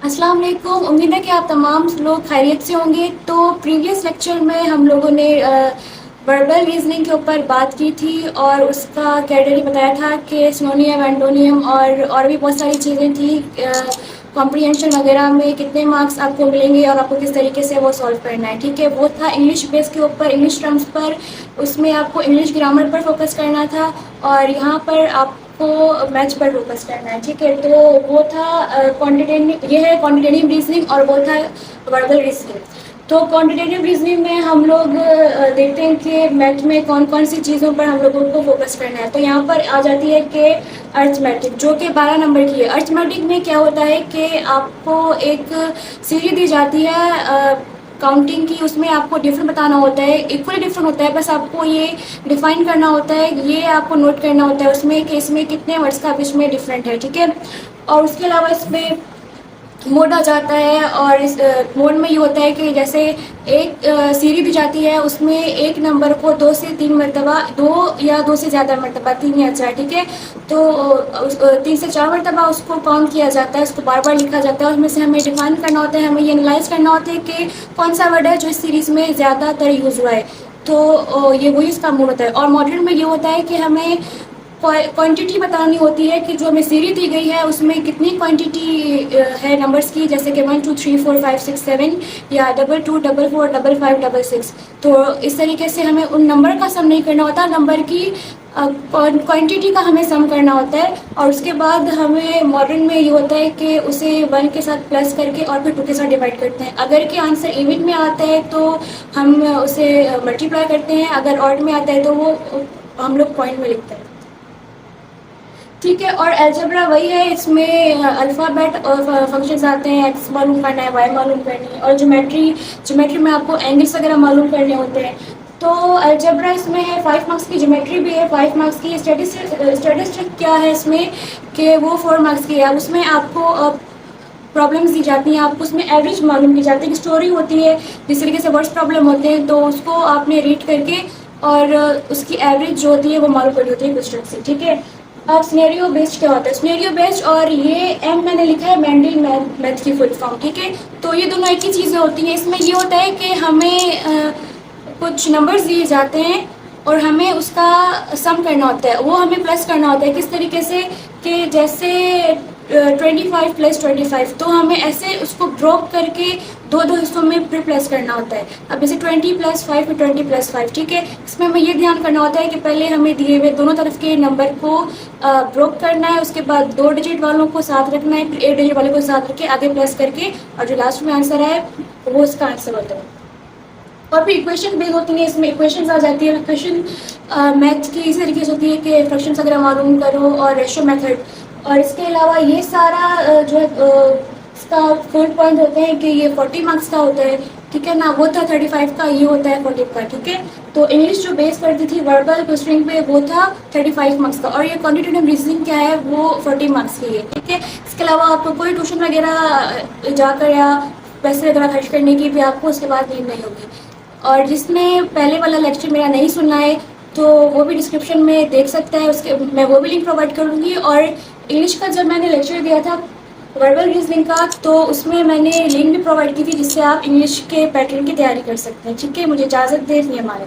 अस्सलाम वालेकुम। उम्मीद है कि आप तमाम लोग खैरियत से होंगे। तो प्रीवियस लेक्चर में हम लोगों ने वर्बल रीजनिंग के ऊपर बात की थी और उसका कैटेगरी बताया था कि सिनोनियम, एंटोनियम और भी बहुत सारी चीज़ें थी। कॉम्प्रिहेंशन वगैरह में कितने मार्क्स आपको मिलेंगे और आपको किस तरीके से वो सॉल्व करना है। ठीक है, वो था इंग्लिश बेस के ऊपर, इंग्लिश टर्म्स पर। उसमें आपको इंग्लिश ग्रामर पर फोकस करना था और यहाँ पर आपको मैथ्स पर फोकस करना है। ठीक है, तो वो था क्वांटिटेटिव, ये है क्वांटिटेटिव रीजनिंग और वो था वर्बल रीजनिंग। तो क्वांटिटेटिव रीजनिंग में हम लोग देखते हैं कि मैथ में कौन कौन सी चीज़ों पर हम लोगों को फोकस करना है। तो यहाँ पर आ जाती है कि अर्थमेटिक, जो कि 12 नंबर की है। अर्थमेटिक में क्या होता है कि आपको एक सीरीज दी जाती है काउंटिंग की, उसमें आपको डिफरेंट बताना होता है, इक्वली डिफरेंट होता है, बस आपको ये डिफाइन करना होता है, ये आपको नोट करना होता है उसमें कि इसमें कितने वर्ड्स का इसमें डिफरेंट है। ठीक है, और उसके अलावा इसमें मोड आ जाता है और इस मोड में ये होता है कि जैसे एक सीरीज दी जाती है, उसमें एक नंबर को 2 से 3 मरतबा, 2 या 2 से ज़्यादा मरतबा, 3 या 4, ठीक है, तो 3 से 4 मरतबा उसको काउंट किया जाता है, उसको बार बार लिखा जाता है। उसमें से हमें डिफाइन करना होता है, हमें ये एनालाइज करना होता है कि कौन सा वर्ड है जो इस सीरीज़ में ज़्यादातर यूज़ हुआ है। तो ये वही इसका मोड होता है। और मॉडर्न में ये होता है कि हमें क्वांटिटी बतानी होती है कि जो हमें सीरीज दी गई है उसमें कितनी क्वांटिटी है नंबर्स की, जैसे कि 1 2 3 4 5 6 7 या 2 2 4 4 5 5 6 6। तो इस तरीके से हमें उन नंबर का सम नहीं करना होता, नंबर की क्वांटिटी का हमें सम करना होता है। और उसके बाद हमें मॉडर्न में ये होता है कि उसे 1 के साथ प्लस करके और फिर 2 के साथ डिवाइड करते हैं। अगर के आंसर इवन में आता है तो हम उसे मल्टीप्लाई करते हैं, अगर ऑड में आता है तो वो हम लोग पॉइंट में लिखते हैं। ठीक है, और अलजेब्रा वही है, इसमें अल्फ़ाबेट और फंक्शंस आते हैं, एक्स मालूम करना है, वाई मालूम करनी है, और ज्योमेट्री में आपको एंगल्स वगैरह मालूम करने होते हैं। तो अलजेब्रा इसमें है 5 मार्क्स की, ज्योमेट्री भी है 5 मार्क्स की। स्टैटिस्टिक्स क्या है इसमें कि वो 4 मार्क्स की है। उसमें आपको प्रॉब्लम्स दी जाती हैं, आपको उसमें एवरेज मालूम की जाती है, कि स्टोरी होती है, जिस तरीके से वर्ड्स प्रॉब्लम होते हैं तो उसको आपने रीड करके और उसकी एवरेज जो होती है वो मालूम करनी होती है क्वेश्चन से। ठीक है, अब सिनेरियो बेस्ड क्या होता है? सिनेरियो बेस्ड, और ये एम मैंने लिखा है मेंडल मैथ की फुल फॉर्म। ठीक है, तो ये दोनों एक ही चीज़ें होती हैं। इसमें ये होता है कि हमें कुछ नंबर्स दिए जाते हैं और हमें उसका सम करना होता है, वो हमें प्लस करना होता है। किस तरीके से कि जैसे 25 + 25, तो हमें ऐसे उसको ब्रोक करके दो हिस्सों में फिर प्लस करना होता है। अब जैसे 20 + 5 फिर 20 + 5। ठीक है, इसमें हमें ये ध्यान करना होता है कि पहले हमें दिए हुए दोनों तरफ के नंबर को ब्रोक करना है, उसके बाद 2 डिजिट वालों को साथ रखना है, फिर 1 डिजिट वाले को साथ रख के आगे प्लस करके, और जो लास्ट में आंसर है वो इसका आंसर होता है। और फिर इक्वेशन बेस होती है, इसमें इक्वेशंस आ जाती है। इक्वेशन मैथ की इस तरीके से होती है कि फ्रैक्शंस वगैरह मालूम करो और रेशो मेथड। और इसके अलावा ये सारा जो है इसका 4 पॉइंट होते हैं कि ये 40 मार्क्स का होता है। ठीक है ना, वो था 35 का, ये होता है 40 का। ठीक है, तो इंग्लिश जो बेस करती थी वर्बल क्वेश्चनिंग पे वो था 35 मार्क्स का, और ये क्वांटिटेटिव रीजनिंग क्या है वो 40 मार्क्स की है। ठीक है, इसके अलावा आपको कोई ट्यूशन वगैरह जाकर या पैसे वगैरह खर्च करने की भी आपको उसके बाद नीड नहीं होगी। और जिसने पहले वाला लेक्चर मेरा नहीं सुना है तो वो भी डिस्क्रिप्शन में देख सकता है, उसके मैं वो भी लिंक प्रोवाइड करूँगी। और इंग्लिश का जब मैंने लेक्चर दिया था वर्बल रीजनिंग का, तो उसमें मैंने लिंक भी प्रोवाइड की थी जिससे आप इंग्लिश के पैटर्न की तैयारी कर सकते हैं। ठीक है, मुझे इजाज़त दें, ये हमारे